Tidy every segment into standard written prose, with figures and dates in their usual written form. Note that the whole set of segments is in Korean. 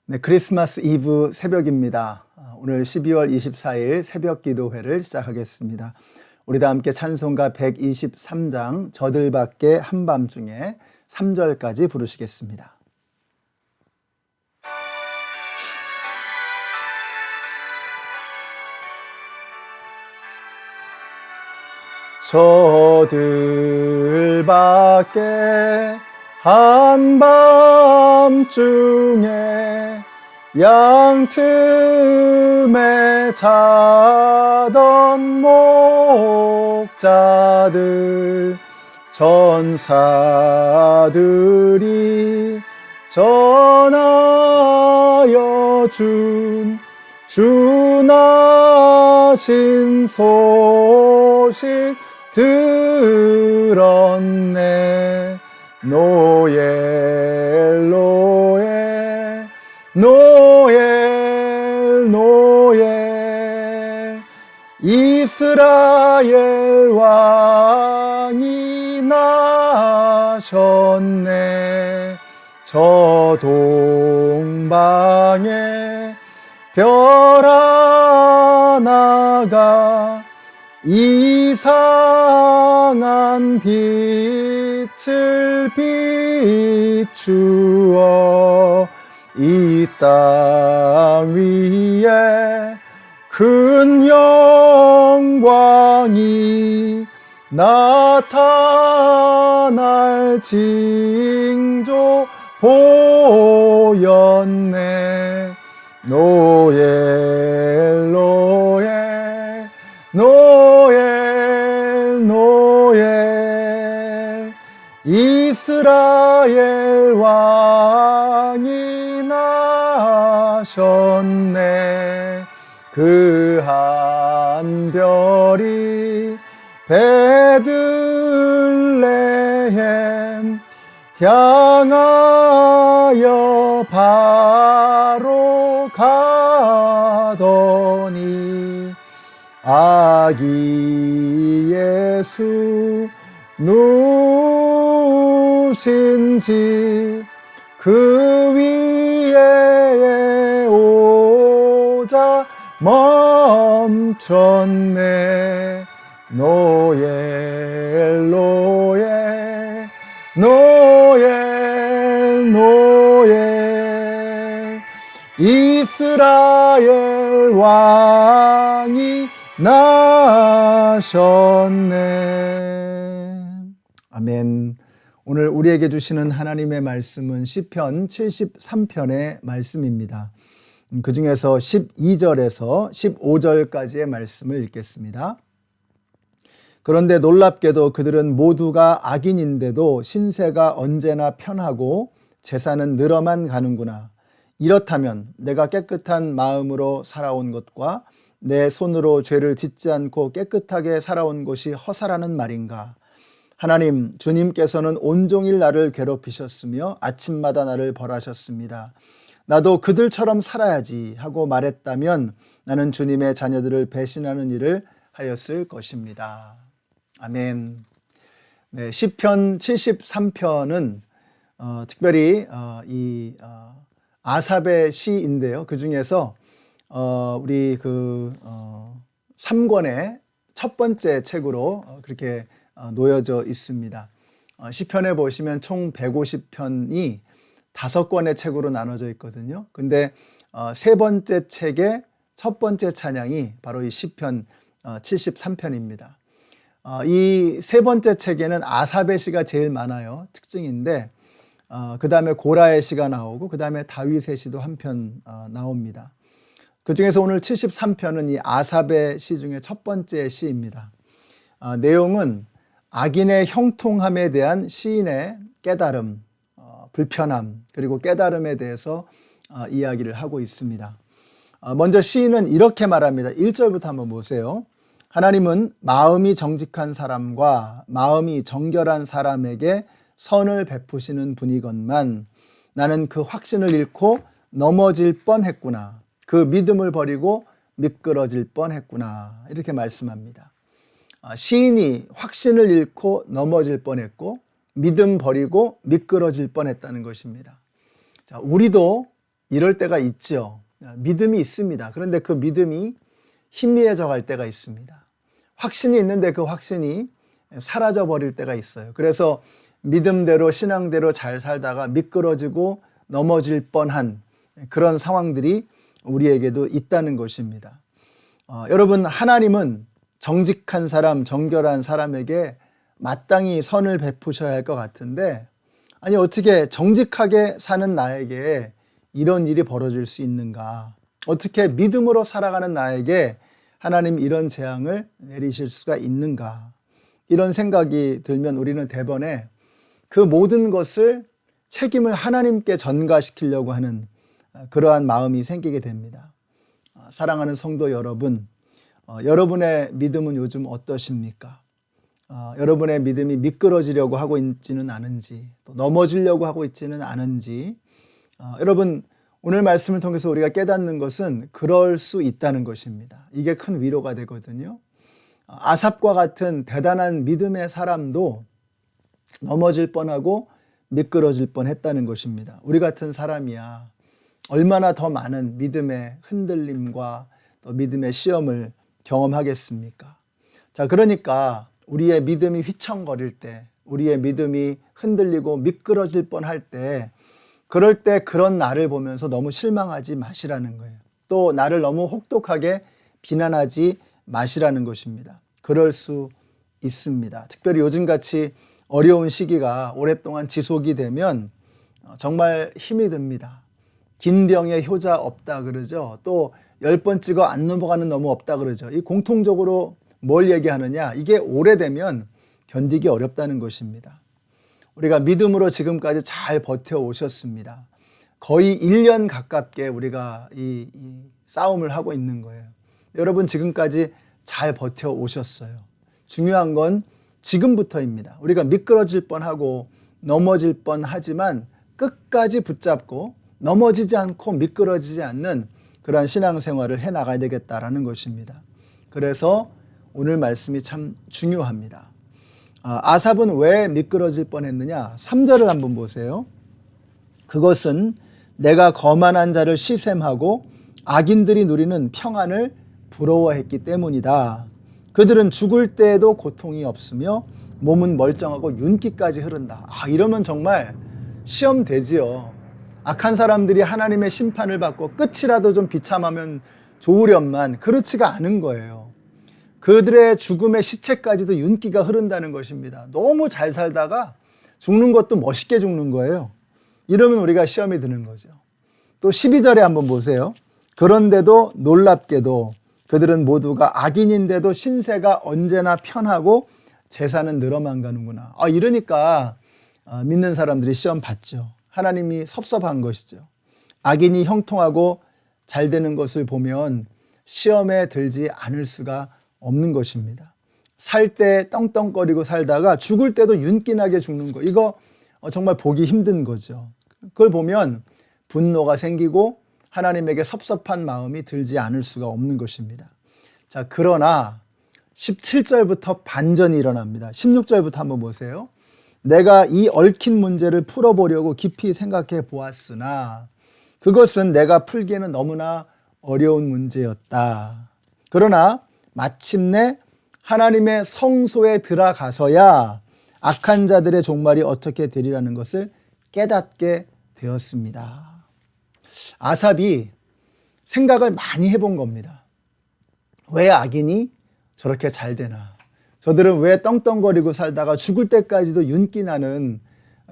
네, 크리스마스 이브 새벽입니다. 오늘 12월 24일 새벽 기도회를 시작하겠습니다. 우리 다 함께 찬송가 123장 저들밖에 한밤중에 3절까지 부르시겠습니다. 저들밖에 한밤중에 양틈에 자던 목자들 전사들이 전하여 준 주나신 소식 들었네. 노엘 노엘 노엘 노엘 이스라엘 왕이 나셨네. 저 동방에 별 하나가 이상한 빛을 비추어 이 땅 위에 큰 영광이 나타날 징조 보였네. 노엘 노엘 노엘 노엘 이스라엘 왕이 나셨네. 그 한 별이 베들레헴 향하여 바로 가더니 아기 예수 누신 집 그 위에 오자 멈췄네. 노엘 노엘 노엘 노엘 이스라엘 왕이 나셨네. 아멘. 오늘 우리에게 주시는 하나님의 말씀은 시편 73편의 말씀입니다. 그 중에서 12절에서 15절까지의 말씀을 읽겠습니다. 그런데 놀랍게도 그들은 모두가 악인인데도 신세가 언제나 편하고 재산은 늘어만 가는구나. 이렇다면 내가 깨끗한 마음으로 살아온 것과 내 손으로 죄를 짓지 않고 깨끗하게 살아온 것이 허사라는 말인가? 하나님, 주님께서는 온종일 나를 괴롭히셨으며 아침마다 나를 벌하셨습니다. 나도 그들처럼 살아야지 하고 말했다면 나는 주님의 자녀들을 배신하는 일을 하였을 것입니다. 아멘. 네, 시편 73편은 특별히 아삽의 시인데요. 그 중에서 우리 3권의 첫 번째 책으로 그렇게 놓여져 있습니다. 시편에 보시면 총 150편이 5권의 책으로 나눠져 있거든요. 근데 세 번째 책의 첫 번째 찬양이 바로 이 시편 73편입니다. 이 세 번째 책에는 아삽의 시가 제일 많아요. 특징인데 그 다음에 고라의 시가 나오고 그 다음에 다윗의 시도 한 편 나옵니다. 그 중에서 오늘 73편은 이 아삽의 시 중에 첫 번째 시입니다. 내용은 악인의 형통함에 대한 시인의 깨달음, 불편함, 그리고 깨달음에 대해서 이야기를 하고 있습니다. 먼저 시인은 이렇게 말합니다. 1절부터 한번 보세요. 하나님은 마음이 정직한 사람과 마음이 정결한 사람에게 선을 베푸시는 분이건만 나는 그 확신을 잃고 넘어질 뻔했구나. 그 믿음을 버리고 미끄러질 뻔했구나. 이렇게 말씀합니다. 시인이 확신을 잃고 넘어질 뻔했고 믿음 버리고 미끄러질 뻔했다는 것입니다. 자, 우리도 이럴 때가 있죠. 믿음이 있습니다. 그런데 그 믿음이 희미해져 갈 때가 있습니다. 확신이 있는데 그 확신이 사라져 버릴 때가 있어요. 그래서 믿음대로 신앙대로 잘 살다가 미끄러지고 넘어질 뻔한 그런 상황들이 우리에게도 있다는 것입니다. 여러분, 하나님은 정직한 사람, 정결한 사람에게 마땅히 선을 베푸셔야 할 것 같은데, 아니 어떻게 정직하게 사는 나에게 이런 일이 벌어질 수 있는가? 어떻게 믿음으로 살아가는 나에게 하나님 이런 재앙을 내리실 수가 있는가? 이런 생각이 들면 우리는 대번에 그 모든 것을 책임을 하나님께 전가시키려고 하는 그러한 마음이 생기게 됩니다. 사랑하는 성도 여러분, 여러분의 믿음은 요즘 어떠십니까? 여러분의 믿음이 미끄러지려고 하고 있지는 않은지, 또 넘어지려고 하고 있지는 않은지, 여러분, 오늘 말씀을 통해서 우리가 깨닫는 것은 그럴 수 있다는 것입니다. 이게 큰 위로가 되거든요. 아삽과 같은 대단한 믿음의 사람도 넘어질 뻔하고 미끄러질 뻔했다는 것입니다. 우리 같은 사람이야 얼마나 더 많은 믿음의 흔들림과 또 믿음의 시험을 경험하겠습니까? 자, 그러니까 우리의 믿음이 휘청거릴 때, 우리의 믿음이 흔들리고 미끄러질 뻔할 때, 그럴 때 그런 나를 보면서 너무 실망하지 마시라는 거예요. 또 나를 너무 혹독하게 비난하지 마시라는 것입니다. 그럴 수 있습니다. 특별히 요즘같이 어려운 시기가 오랫동안 지속이 되면 정말 힘이 듭니다. 긴 병에 효자 없다 그러죠. 또 10번 찍어 안 넘어가는 너무 없다 그러죠. 이 공통적으로 뭘 얘기하느냐? 이게 오래되면 견디기 어렵다는 것입니다. 우리가 믿음으로 지금까지 잘 버텨오셨습니다. 거의 1년 가깝게 우리가 이 싸움을 하고 있는 거예요. 여러분 지금까지 잘 버텨오셨어요. 중요한 건 지금부터입니다. 우리가 미끄러질 뻔하고 넘어질 뻔하지만 끝까지 붙잡고 넘어지지 않고 미끄러지지 않는 그러한 신앙생활을 해나가야 되겠다라는 것입니다. 그래서 오늘 말씀이 참 중요합니다. 아삽은 왜 미끄러질 뻔했느냐? 3절을 한번 보세요. 그것은 내가 거만한 자를 시샘하고 악인들이 누리는 평안을 부러워했기 때문이다. 그들은 죽을 때에도 고통이 없으며 몸은 멀쩡하고 윤기까지 흐른다. 이러면 정말 시험 되지요. 악한 사람들이 하나님의 심판을 받고 끝이라도 좀 비참하면 좋으련만 그렇지가 않은 거예요. 그들의 죽음의 시체까지도 윤기가 흐른다는 것입니다. 너무 잘 살다가 죽는 것도 멋있게 죽는 거예요. 이러면 우리가 시험이 드는 거죠. 또 12절에 한번 보세요. 그런데도 놀랍게도 그들은 모두가 악인인데도 신세가 언제나 편하고 재산은 늘어만 가는구나. 이러니까 믿는 사람들이 시험 받죠. 하나님이 섭섭한 것이죠. 악인이 형통하고 잘 되는 것을 보면 시험에 들지 않을 수가 없는 것입니다. 살 때 떵떵거리고 살다가 죽을 때도 윤기나게 죽는 거, 이거 정말 보기 힘든 거죠. 그걸 보면 분노가 생기고 하나님에게 섭섭한 마음이 들지 않을 수가 없는 것입니다. 자, 그러나 17절부터 반전이 일어납니다. 16절부터 한번 보세요. 내가 이 얽힌 문제를 풀어보려고 깊이 생각해 보았으나 그것은 내가 풀기에는 너무나 어려운 문제였다. 그러나 마침내 하나님의 성소에 들어가서야 악한 자들의 종말이 어떻게 되리라는 것을 깨닫게 되었습니다. 아삽이 생각을 많이 해본 겁니다. 왜 악인이 저렇게 잘 되나? 저들은 왜 떵떵거리고 살다가 죽을 때까지도 윤기 나는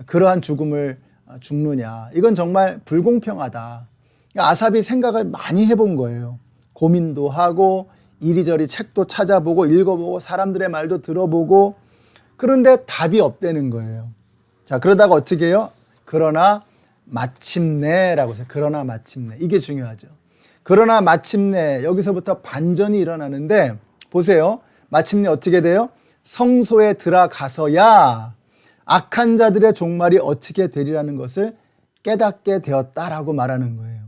그러한 죽음을 죽느냐? 이건 정말 불공평하다. 아삽이 생각을 많이 해본 거예요. 고민도 하고 이리저리 책도 찾아보고 읽어보고 사람들의 말도 들어보고, 그런데 답이 없다는 거예요. 자, 그러다가 어떻게 해요? 그러나 마침내라고 해서, 그러나 마침내, 이게 중요하죠. 그러나 마침내, 여기서부터 반전이 일어나는데 보세요. 마침내 어떻게 돼요? 성소에 들어가서야 악한 자들의 종말이 어떻게 되리라는 것을 깨닫게 되었다라고 말하는 거예요.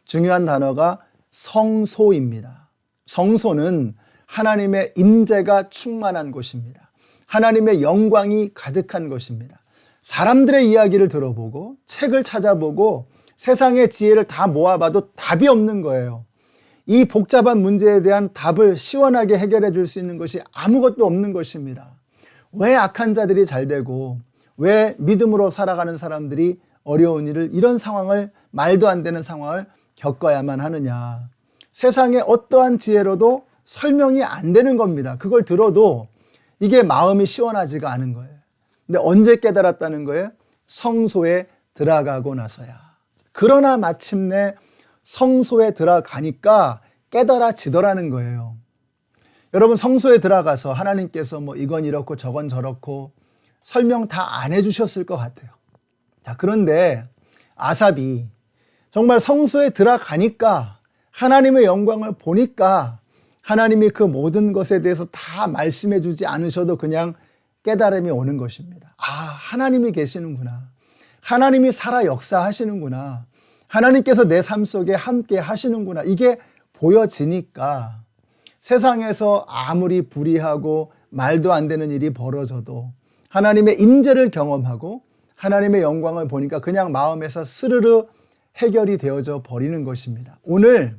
중요한 단어가 성소입니다. 성소는 하나님의 임재가 충만한 곳입니다. 하나님의 영광이 가득한 것입니다. 사람들의 이야기를 들어보고 책을 찾아보고 세상의 지혜를 다 모아봐도 답이 없는 거예요. 이 복잡한 문제에 대한 답을 시원하게 해결해 줄 수 있는 것이 아무것도 없는 것입니다. 왜 악한 자들이 잘 되고 왜 믿음으로 살아가는 사람들이 어려운 일을, 이런 상황을, 말도 안 되는 상황을 겪어야만 하느냐. 세상의 어떠한 지혜로도 설명이 안 되는 겁니다. 그걸 들어도 이게 마음이 시원하지가 않은 거예요. 근데 언제 깨달았다는 거예요? 성소에 들어가고 나서야. 그러나 마침내 성소에 들어가니까 깨달아지더라는 거예요. 여러분, 성소에 들어가서 하나님께서 뭐 이건 이렇고 저건 저렇고 설명 다 안 해주셨을 것 같아요. 자, 그런데 아삽이 정말 성소에 들어가니까, 하나님의 영광을 보니까 하나님이 그 모든 것에 대해서 다 말씀해 주지 않으셔도 그냥 깨달음이 오는 것입니다. 아, 하나님이 계시는구나. 하나님이 살아 역사하시는구나. 하나님께서 내 삶 속에 함께 하시는구나. 이게 보여지니까 세상에서 아무리 불의하고 말도 안 되는 일이 벌어져도 하나님의 임재를 경험하고 하나님의 영광을 보니까 그냥 마음에서 스르르 해결이 되어져 버리는 것입니다. 오늘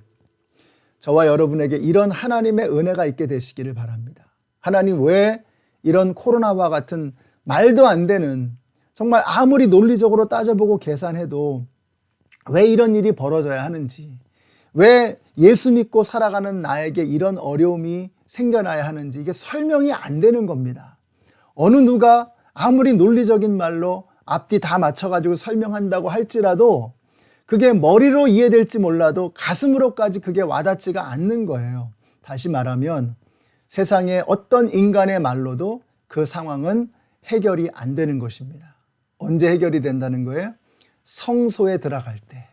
저와 여러분에게 이런 하나님의 은혜가 있게 되시기를 바랍니다. 하나님, 왜 이런 코로나와 같은 말도 안 되는, 정말 아무리 논리적으로 따져보고 계산해도 왜 이런 일이 벌어져야 하는지, 왜 예수 믿고 살아가는 나에게 이런 어려움이 생겨나야 하는지, 이게 설명이 안 되는 겁니다. 어느 누가 아무리 논리적인 말로 앞뒤 다 맞춰가지고 설명한다고 할지라도 그게 머리로 이해될지 몰라도 가슴으로까지 그게 와닿지가 않는 거예요. 다시 말하면 세상의 어떤 인간의 말로도 그 상황은 해결이 안 되는 것입니다. 언제 해결이 된다는 거예요? 성소에 들어갈 때.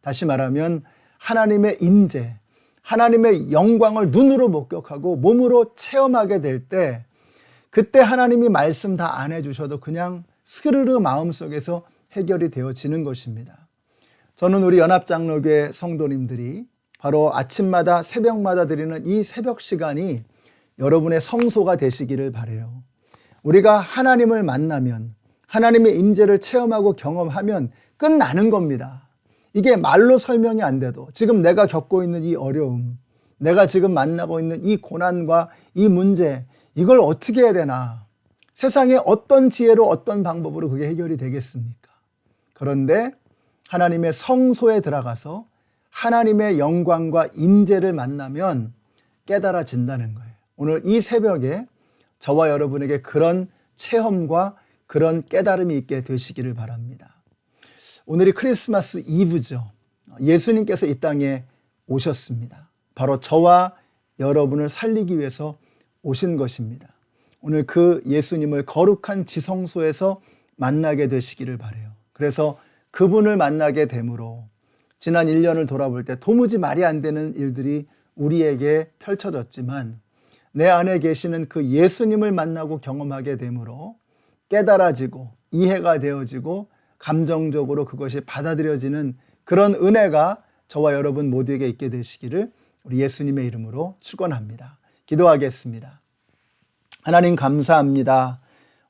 다시 말하면 하나님의 임재, 하나님의 영광을 눈으로 목격하고 몸으로 체험하게 될 때, 그때 하나님이 말씀 다 안 해주셔도 그냥 스르르 마음속에서 해결이 되어지는 것입니다. 저는 우리 연합장로교회 성도님들이 바로 아침마다 새벽마다 드리는 이 새벽 시간이 여러분의 성소가 되시기를 바라요. 우리가 하나님을 만나면, 하나님의 임재를 체험하고 경험하면 끝나는 겁니다. 이게 말로 설명이 안 돼도 지금 내가 겪고 있는 이 어려움, 내가 지금 만나고 있는 이 고난과 이 문제, 이걸 어떻게 해야 되나? 세상에 어떤 지혜로 어떤 방법으로 그게 해결이 되겠습니까? 그런데 하나님의 성소에 들어가서 하나님의 영광과 임재를 만나면 깨달아진다는 거예요. 오늘 이 새벽에 저와 여러분에게 그런 체험과 그런 깨달음이 있게 되시기를 바랍니다. 오늘이 크리스마스 이브죠. 예수님께서 이 땅에 오셨습니다. 바로 저와 여러분을 살리기 위해서 오신 것입니다. 오늘 그 예수님을 거룩한 지성소에서 만나게 되시기를 바라요. 그래서 그분을 만나게 됨으로 지난 1년을 돌아볼 때 도무지 말이 안 되는 일들이 우리에게 펼쳐졌지만 내 안에 계시는 그 예수님을 만나고 경험하게 됨으로 깨달아지고 이해가 되어지고 감정적으로 그것이 받아들여지는 그런 은혜가 저와 여러분 모두에게 있게 되시기를 우리 예수님의 이름으로 축원합니다. 기도하겠습니다. 하나님, 감사합니다.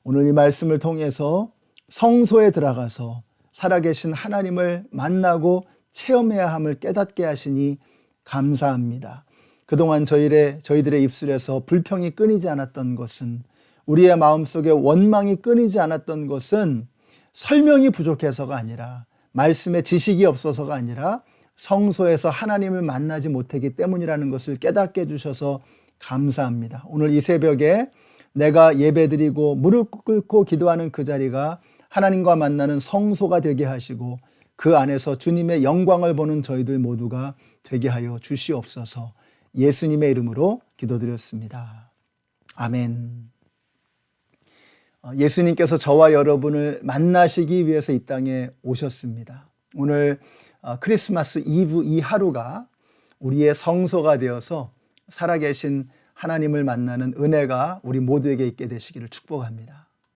오늘 이 말씀을 통해서 성소에 들어가서 살아계신 하나님을 만나고 체험해야 함을 깨닫게 하시니 감사합니다. 그동안 저희들의 입술에서 불평이 끊이지 않았던 것은, 우리의 마음속에 원망이 끊이지 않았던 것은 설명이 부족해서가 아니라, 말씀에 지식이 없어서가 아니라 성소에서 하나님을 만나지 못했기 때문이라는 것을 깨닫게 해주셔서 감사합니다. 오늘 이 새벽에 내가 예배드리고 무릎 꿇고 기도하는 그 자리가 하나님과 만나는 성소가 되게 하시고 그 안에서 주님의 영광을 보는 저희들 모두가 되게 하여 주시옵소서. 예수님의 이름으로 기도드렸습니다. 아멘. 예수님께서 저와 여러분을 만나시기 위해서 이 땅에 오셨습니다. 오늘 크리스마스 이브 이 하루가 우리의 성소가 되어서 살아계신 하나님을 만나는 은혜가 우리 모두에게 있게 되시기를 축복합니다.